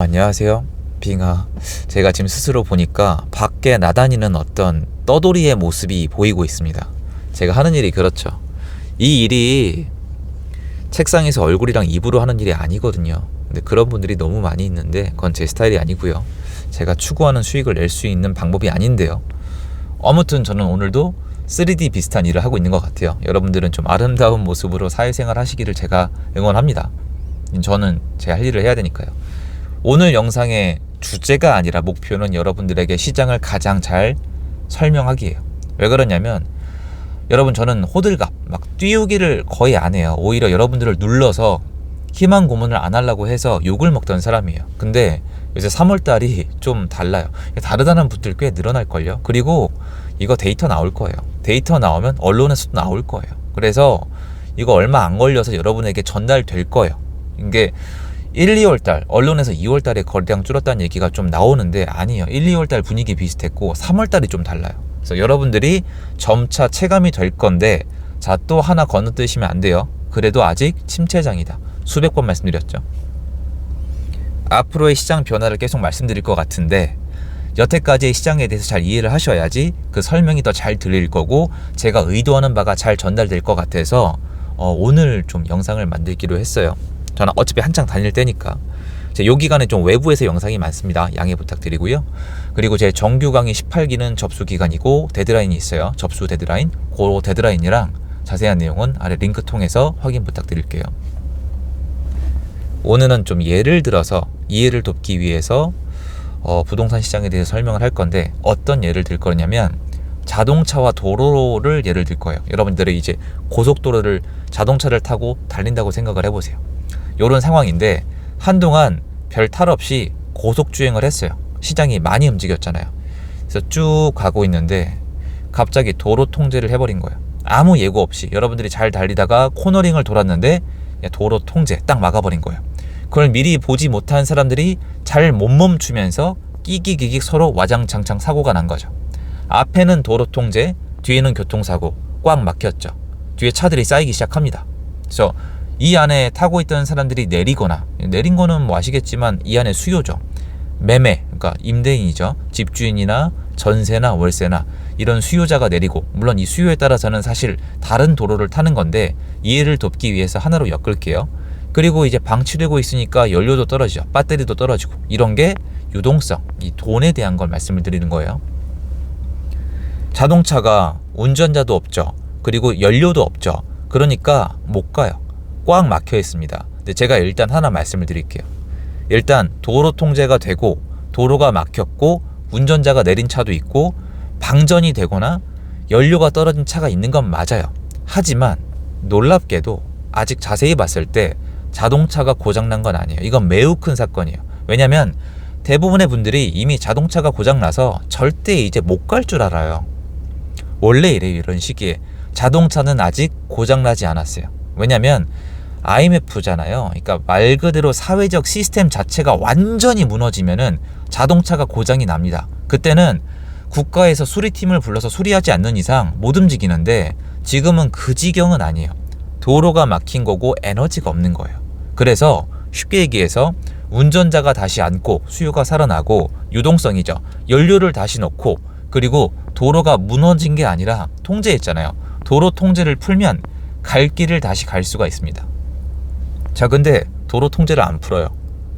안녕하세요. 빙하. 제가 지금 스스로 보니까 밖에 나다니는 어떤 떠돌이의 모습이 보이고 있습니다. 제가 하는 일이 그렇죠. 이 일이 책상에서 얼굴이랑 입으로 하는 일이 아니거든요. 근데 그런 분들이 너무 많이 있는데 그건 제 스타일이 아니고요. 제가 추구하는 수익을 낼 수 있는 방법이 아닌데요. 아무튼 저는 오늘도 3D 비슷한 일을 하고 있는 것 같아요. 여러분들은 좀 아름다운 모습으로 사회생활 하시기를 제가 응원합니다. 저는 제 할 일을 해야 되니까요. 오늘 영상의 주제가 아니라 목표는 여러분들에게 시장을 가장 잘 설명하기예요. 왜 그러냐면 여러분, 저는 호들갑 막 띄우기를 거의 안 해요. 오히려 여러분들을 눌러서 희망 고문을 안 하려고 해서 욕을 먹던 사람이에요. 근데 요새 3월달이 좀 달라요. 다르다는 분들 꽤 늘어날걸요. 그리고 이거 데이터 나올 거예요. 데이터 나오면 언론에서도 나올 거예요. 그래서 이거 얼마 안 걸려서 여러분에게 전달될 거예요. 이게 1, 2월달 언론에서 2월달에 거래량 줄었다는 얘기가 좀 나오는데 아니에요. 1, 2월달 분위기 비슷했고 3월달이 좀 달라요. 그래서 여러분들이 점차 체감이 될 건데, 자, 또 하나 건너뛰시면 안 돼요. 그래도 아직 침체장이다. 수백 번 말씀드렸죠. 앞으로의 시장 변화를 계속 말씀드릴 것 같은데 여태까지의 시장에 대해서 잘 이해를 하셔야지 그 설명이 더 잘 들릴 거고 제가 의도하는 바가 잘 전달될 것 같아서 오늘 좀 영상을 만들기로 했어요. 저는 어차피 한창 다닐 때니까. 요 기간에 좀 외부에서 영상이 많습니다. 양해 부탁드리고요. 그리고 제 정규 강의 18기는 접수 기간이고 데드라인이 있어요. 접수 데드라인. 그 데드라인이랑 자세한 내용은 아래 링크 통해서 확인 부탁드릴게요. 오늘은 좀 예를 들어서 이해를 돕기 위해서 부동산 시장에 대해서 설명을 할 건데, 어떤 예를 들 거냐면 자동차와 도로를 예를 들 거예요. 여러분들이 이제 고속도로를 자동차를 타고 달린다고 생각을 해보세요. 이런 상황인데 한동안 별 탈 없이 고속주행을 했어요. 시장이 많이 움직였잖아요. 그래서 쭉 가고 있는데 갑자기 도로 통제를 해버린 거예요. 아무 예고 없이 여러분들이 잘 달리다가 코너링을 돌았는데 도로 통제 딱 막아버린 거예요. 그걸 미리 보지 못한 사람들이 잘 못 멈추면서 끼기기기 서로 와장창창 사고가 난 거죠. 앞에는 도로 통제, 뒤에는 교통사고, 꽉 막혔죠. 뒤에 차들이 쌓이기 시작합니다. 그래서 이 안에 타고 있던 사람들이 내리거나, 내린 거는 뭐 아시겠지만 이 안에 수요죠. 매매, 그러니까 임대인이죠. 집주인이나 전세나 월세나 이런 수요자가 내리고, 물론 이 수요에 따라서는 사실 다른 도로를 타는 건데 이해를 돕기 위해서 하나로 엮을게요. 그리고 이제 방치되고 있으니까 연료도 떨어지죠. 배터리도 떨어지고, 이런 게 유동성, 이 돈에 대한 걸 말씀을 드리는 거예요. 자동차가 운전자도 없죠. 그리고 연료도 없죠. 그러니까 못 가요. 꽉 막혀 있습니다. 근데 제가 일단 하나 말씀을 드릴게요. 일단 도로 통제가 되고 도로가 막혔고 운전자가 내린 차도 있고 방전이 되거나 연료가 떨어진 차가 있는 건 맞아요. 하지만 놀랍게도 아직 자세히 봤을 때 자동차가 고장난 건 아니에요. 이건 매우 큰 사건이에요. 왜냐면 대부분의 분들이 이미 자동차가 고장나서 절대 이제 못 갈 줄 알아요. 원래 이래요. 이런 시기에 자동차는 아직 고장나지 않았어요. 왜냐면 IMF잖아요. 그러니까 말 그대로 사회적 시스템 자체가 완전히 무너지면은 자동차가 고장이 납니다. 그때는 국가에서 수리팀을 불러서 수리하지 않는 이상 못 움직이는데 지금은 그 지경은 아니에요. 도로가 막힌 거고 에너지가 없는 거예요. 그래서 쉽게 얘기해서 운전자가 다시 앉고 수요가 살아나고, 유동성이죠. 연료를 다시 넣고, 그리고 도로가 무너진 게 아니라 통제했잖아요. 도로 통제를 풀면 갈 길을 다시 갈 수가 있습니다. 자, 근데 도로 통제를 안 풀어요.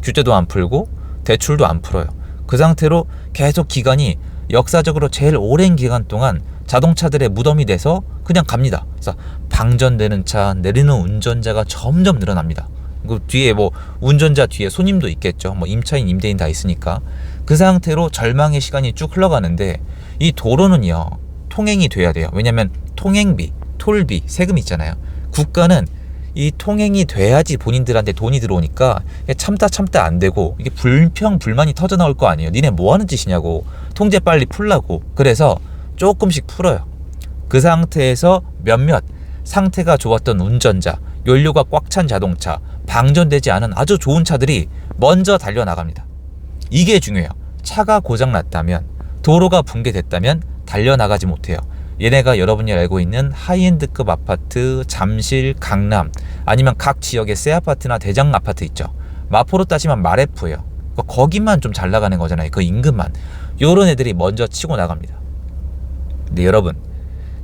규제도 안 풀고 대출도 안 풀어요. 그 상태로 계속 기간이 역사적으로 제일 오랜 기간 동안 자동차들의 무덤이 돼서 그냥 갑니다. 그래서 방전되는 차, 내리는 운전자가 점점 늘어납니다. 그 뒤에 뭐 운전자 뒤에 손님도 있겠죠. 뭐 임차인, 임대인 다 있으니까. 그 상태로 절망의 시간이 쭉 흘러가는데 이 도로는요, 통행이 돼야 돼요. 왜냐면 통행비, 톨비, 세금 있잖아요. 국가는 이 통행이 돼야지 본인들한테 돈이 들어오니까 참다 안 되고, 이게 불만이 터져 나올 거 아니에요. 니네 뭐 하는 짓이냐고, 통제 빨리 풀라고. 그래서 조금씩 풀어요. 그 상태에서 몇몇 상태가 좋았던 운전자, 연료가 꽉 찬 자동차, 방전되지 않은 아주 좋은 차들이 먼저 달려나갑니다. 이게 중요해요. 차가 고장났다면, 도로가 붕괴됐다면 달려나가지 못해요. 얘네가 여러분이 알고 있는 하이엔드급 아파트, 잠실, 강남, 아니면 각 지역의 새 아파트나 대장 아파트 있죠. 마포로 따지면 마레프예요. 거기만 좀 잘 나가는 거잖아요. 그 인근만. 요런 애들이 먼저 치고 나갑니다. 근데 여러분,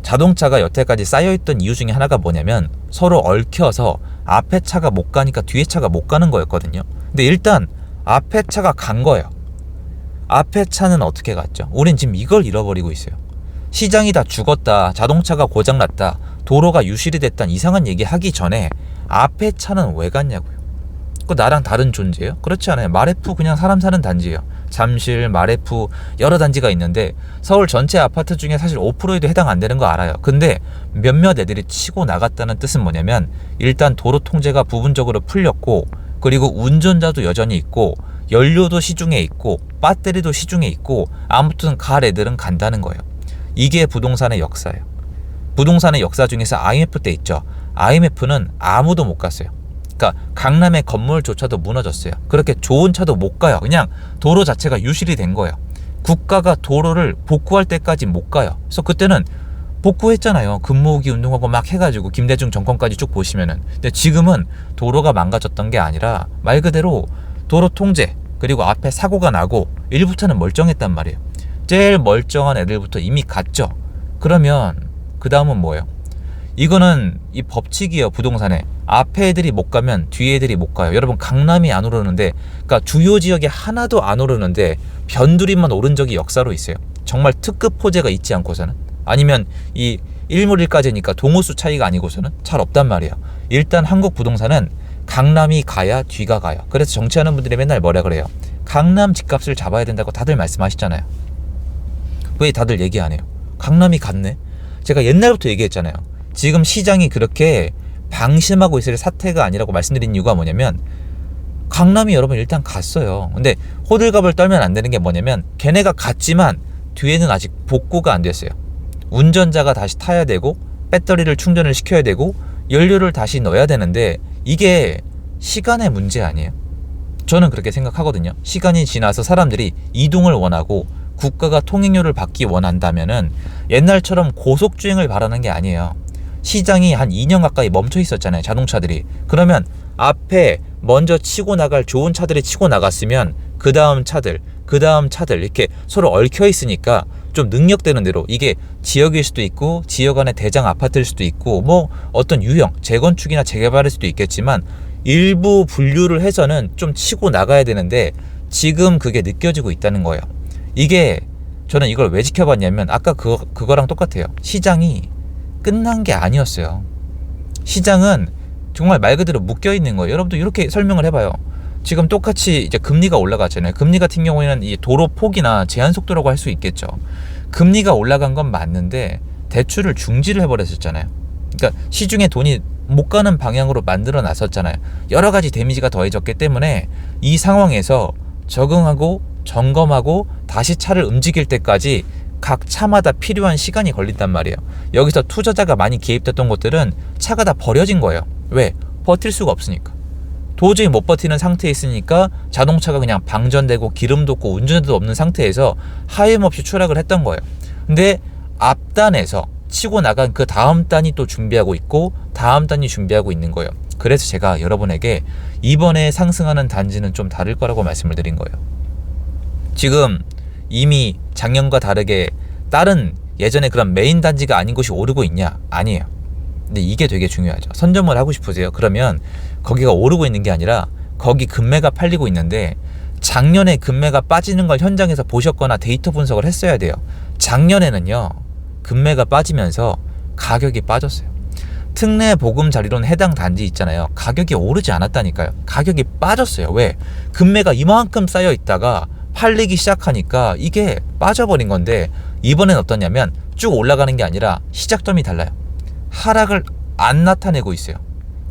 자동차가 여태까지 쌓여있던 이유 중에 하나가 뭐냐면 서로 얽혀서 앞에 차가 못 가니까 뒤에 차가 못 가는 거였거든요. 근데 일단 앞에 차가 간 거예요. 앞에 차는 어떻게 갔죠? 우린 지금 이걸 잃어버리고 있어요. 시장이 다 죽었다, 자동차가 고장났다, 도로가 유실이 됐다는 이상한 얘기 하기 전에 앞에 차는 왜 갔냐고요. 그 나랑 다른 존재예요? 그렇지 않아요. 마레프 그냥 사람 사는 단지예요. 잠실, 마레프 여러 단지가 있는데 서울 전체 아파트 중에 사실 5%에도 해당 안 되는 거 알아요. 근데 몇몇 애들이 치고 나갔다는 뜻은 뭐냐면 일단 도로 통제가 부분적으로 풀렸고, 그리고 운전자도 여전히 있고, 연료도 시중에 있고, 배터리도 시중에 있고, 아무튼 갈 애들은 간다는 거예요. 이게 부동산의 역사예요. 부동산의 역사 중에서 IMF 때 있죠. IMF는 아무도 못 갔어요. 그러니까 강남의 건물조차도 무너졌어요. 그렇게 좋은 차도 못 가요. 그냥 도로 자체가 유실이 된 거예요. 국가가 도로를 복구할 때까지 못 가요. 그래서 그때는 복구했잖아요. 금모으기 운동하고 막 해가지고 김대중 정권까지 쭉 보시면은. 근데 지금은 도로가 망가졌던 게 아니라 말 그대로 도로 통제, 그리고 앞에 사고가 나고 일부터는 멀쩡했단 말이에요. 제일 멀쩡한 애들부터 이미 갔죠. 그러면 그 다음은 뭐예요? 이거는 이 법칙이에요. 부동산에 앞에 애들이 못 가면 뒤에 애들이 못 가요. 여러분, 강남이 안 오르는데, 그러니까 주요 지역에 하나도 안 오르는데 변두리만 오른 적이 역사로 있어요. 정말 특급 호재가 있지 않고서는, 아니면 이 일물일가제니까 동호수 차이가 아니고서는 잘 없단 말이에요. 일단 한국 부동산은 강남이 가야 뒤가 가요. 그래서 정치하는 분들이 맨날 뭐라 그래요? 강남 집값을 잡아야 된다고 다들 말씀하시잖아요. 왜 다들 얘기 안 해요? 강남이 갔네? 제가 옛날부터 얘기했잖아요. 지금 시장이 그렇게 방심하고 있을 사태가 아니라고 말씀드린 이유가 뭐냐면 강남이 여러분 일단 갔어요. 근데 호들갑을 떨면 안 되는 게 뭐냐면 걔네가 갔지만 뒤에는 아직 복구가 안 됐어요. 운전자가 다시 타야 되고, 배터리를 충전을 시켜야 되고, 연료를 다시 넣어야 되는데 이게 시간의 문제 아니에요? 저는 그렇게 생각하거든요. 시간이 지나서 사람들이 이동을 원하고 국가가 통행료를 받기 원한다면은 옛날처럼 고속주행을 바라는 게 아니에요. 시장이 한 2년 가까이 멈춰 있었잖아요, 자동차들이. 그러면 앞에 먼저 치고 나갈 좋은 차들이 치고 나갔으면 그 다음 차들 이렇게 서로 얽혀 있으니까 좀 능력되는 대로, 이게 지역일 수도 있고 지역 안에 대장 아파트일 수도 있고 뭐 어떤 유형, 재건축이나 재개발일 수도 있겠지만 일부 분류를 해서는 좀 치고 나가야 되는데 지금 그게 느껴지고 있다는 거예요. 이게 저는 이걸 왜 지켜봤냐면 아까 그거랑 똑같아요. 시장이 끝난 게 아니었어요. 시장은 정말 말 그대로 묶여 있는 거예요. 여러분도 이렇게 설명을 해봐요. 지금 똑같이 이제 금리가 올라갔잖아요. 금리 같은 경우에는 이 도로 폭이나 제한 속도라고 할 수 있겠죠. 금리가 올라간 건 맞는데 대출을 중지를 해버렸었잖아요. 그러니까 시중에 돈이 못 가는 방향으로 만들어 놨었잖아요. 여러 가지 데미지가 더해졌기 때문에 이 상황에서 적응하고 점검하고 다시 차를 움직일 때까지 각 차마다 필요한 시간이 걸린단 말이에요. 여기서 투자자가 많이 개입됐던 곳들은 차가 다 버려진 거예요. 왜? 버틸 수가 없으니까. 도저히 못 버티는 상태에 있으니까 자동차가 그냥 방전되고 기름도 없고 운전자도 없는 상태에서 하염없이 추락을 했던 거예요. 근데 앞단에서 치고 나간 그 다음 단이 또 준비하고 있고 다음 단이 준비하고 있는 거예요. 그래서 제가 여러분에게 이번에 상승하는 단지는 좀 다를 거라고 말씀을 드린 거예요. 지금 이미 작년과 다르게 다른 예전에 그런 메인 단지가 아닌 곳이 오르고 있냐? 아니에요. 근데 이게 되게 중요하죠. 선점을 하고 싶으세요? 그러면 거기가 오르고 있는 게 아니라 거기 금매가 팔리고 있는데 작년에 금매가 빠지는 걸 현장에서 보셨거나 데이터 분석을 했어야 돼요. 작년에는요, 금매가 빠지면서 가격이 빠졌어요. 특례 보금자리론 해당 단지 있잖아요. 가격이 오르지 않았다니까요. 가격이 빠졌어요. 왜? 금매가 이만큼 쌓여 있다가 팔리기 시작하니까 이게 빠져버린 건데, 이번엔 어떠냐면 쭉 올라가는 게 아니라 시작점이 달라요. 하락을 안 나타내고 있어요.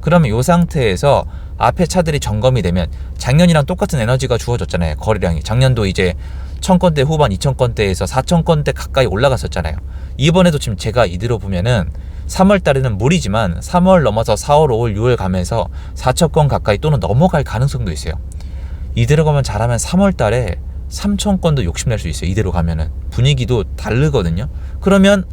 그러면 이 상태에서 앞에 차들이 점검이 되면 작년이랑 똑같은 에너지가 주어졌잖아요. 거래량이 작년도 이제 1000건대 후반 2000건대에서 4000건대 가까이 올라갔었잖아요. 이번에도 지금 제가 이대로 보면은 3월 달에는 무리지만 3월 넘어서 4월 5월 6월 가면서 4000건 가까이 또는 넘어갈 가능성도 있어요. 이대로 가면 잘하면 3월 달에 3000건도 욕심낼 수 있어요. 이대로 가면은 분위기도 다르거든요. 그러면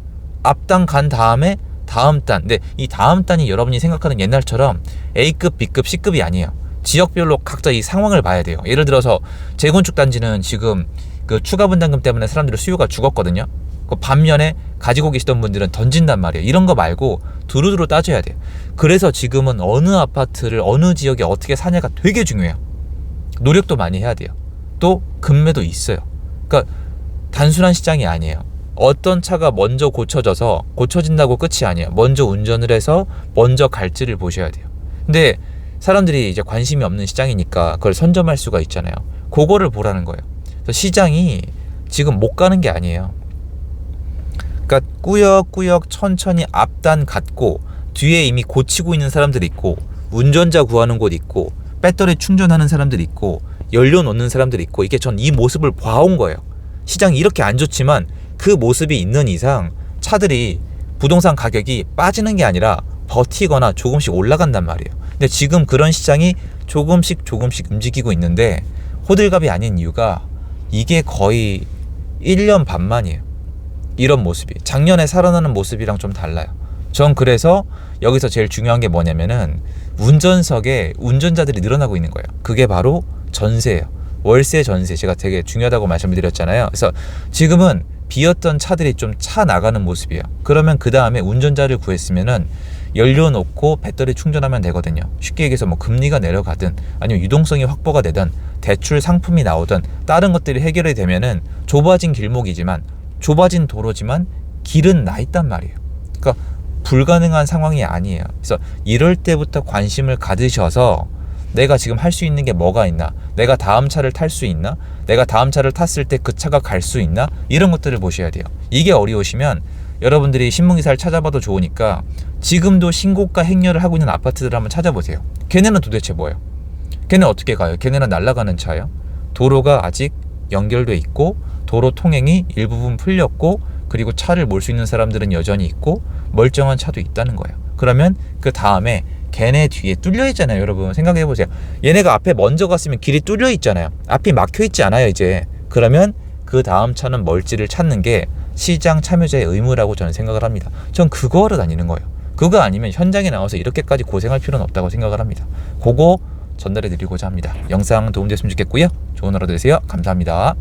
앞단 간 다음에 다음 단, 근데 이 다음 단이 여러분이 생각하는 옛날처럼 A급, B급, C급이 아니에요. 지역별로 각자 이 상황을 봐야 돼요. 예를 들어서 재건축 단지는 지금 그 추가 분담금 때문에 사람들의 수요가 죽었거든요. 그 반면에 가지고 계시던 분들은 던진단 말이에요. 이런 거 말고 두루두루 따져야 돼요. 그래서 지금은 어느 아파트를 어느 지역에 어떻게 사냐가 되게 중요해요. 노력도 많이 해야 돼요. 또 금매도 있어요. 그러니까 단순한 시장이 아니에요. 어떤 차가 먼저 고쳐진다고 끝이 아니에요. 먼저 운전을 해서 먼저 갈지를 보셔야 돼요. 근데 사람들이 이제 관심이 없는 시장이니까 그걸 선점할 수가 있잖아요. 그거를 보라는 거예요. 그래서 시장이 지금 못 가는 게 아니에요. 그러니까 꾸역꾸역 천천히 앞단 갖고 뒤에 이미 고치고 있는 사람들이 있고, 운전자 구하는 곳 있고, 배터리 충전하는 사람들이 있고, 연료 넣는 사람들이 있고, 이게 전 이 모습을 봐온 거예요. 시장이 이렇게 안 좋지만 그 모습이 있는 이상 차들이, 부동산 가격이 빠지는 게 아니라 버티거나 조금씩 올라간단 말이에요. 근데 지금 그런 시장이 조금씩 움직이고 있는데 호들갑이 아닌 이유가 이게 거의 1년 반 만이에요. 이런 모습이 작년에 살아나는 모습이랑 좀 달라요. 전 그래서 여기서 제일 중요한 게 뭐냐면은 운전석에 운전자들이 늘어나고 있는 거예요. 그게 바로 전세예요. 월세 전세. 제가 되게 중요하다고 말씀을 드렸잖아요. 그래서 지금은 비었던 차들이 좀 차 나가는 모습이에요. 그러면 그 다음에 운전자를 구했으면은 연료 넣고 배터리 충전하면 되거든요. 쉽게 얘기해서 뭐 금리가 내려가든 아니면 유동성이 확보가 되든 대출 상품이 나오든 다른 것들이 해결이 되면은 좁아진 길목이지만, 좁아진 도로지만 길은 나 있단 말이에요. 그러니까 불가능한 상황이 아니에요. 그래서 이럴 때부터 관심을 가지셔서 내가 지금 할 수 있는 게 뭐가 있나, 내가 다음 차를 탈 수 있나, 내가 다음 차를 탔을 때 그 차가 갈 수 있나, 이런 것들을 보셔야 돼요. 이게 어려우시면 여러분들이 신문기사를 찾아봐도 좋으니까 지금도 신고가 행렬을 하고 있는 아파트들을 한번 찾아보세요. 걔네는 도대체 뭐예요? 걔네는 어떻게 가요? 걔네는 날아가는 차예요. 도로가 아직 연결돼 있고 도로 통행이 일부분 풀렸고, 그리고 차를 몰 수 있는 사람들은 여전히 있고 멀쩡한 차도 있다는 거예요. 그러면 그 다음에 걔네 뒤에 뚫려 있잖아요. 여러분 생각해 보세요. 얘네가 앞에 먼저 갔으면 길이 뚫려 있잖아요. 앞이 막혀 있지 않아요 이제. 그러면 그 다음 차는 멀지를 찾는 게 시장 참여자의 의무라고 저는 생각을 합니다. 전 그거 하러 다니는 거예요. 그거 아니면 현장에 나와서 이렇게까지 고생할 필요는 없다고 생각을 합니다. 그거 전달해 드리고자 합니다. 영상 도움됐으면 좋겠고요. 좋은 하루 되세요. 감사합니다.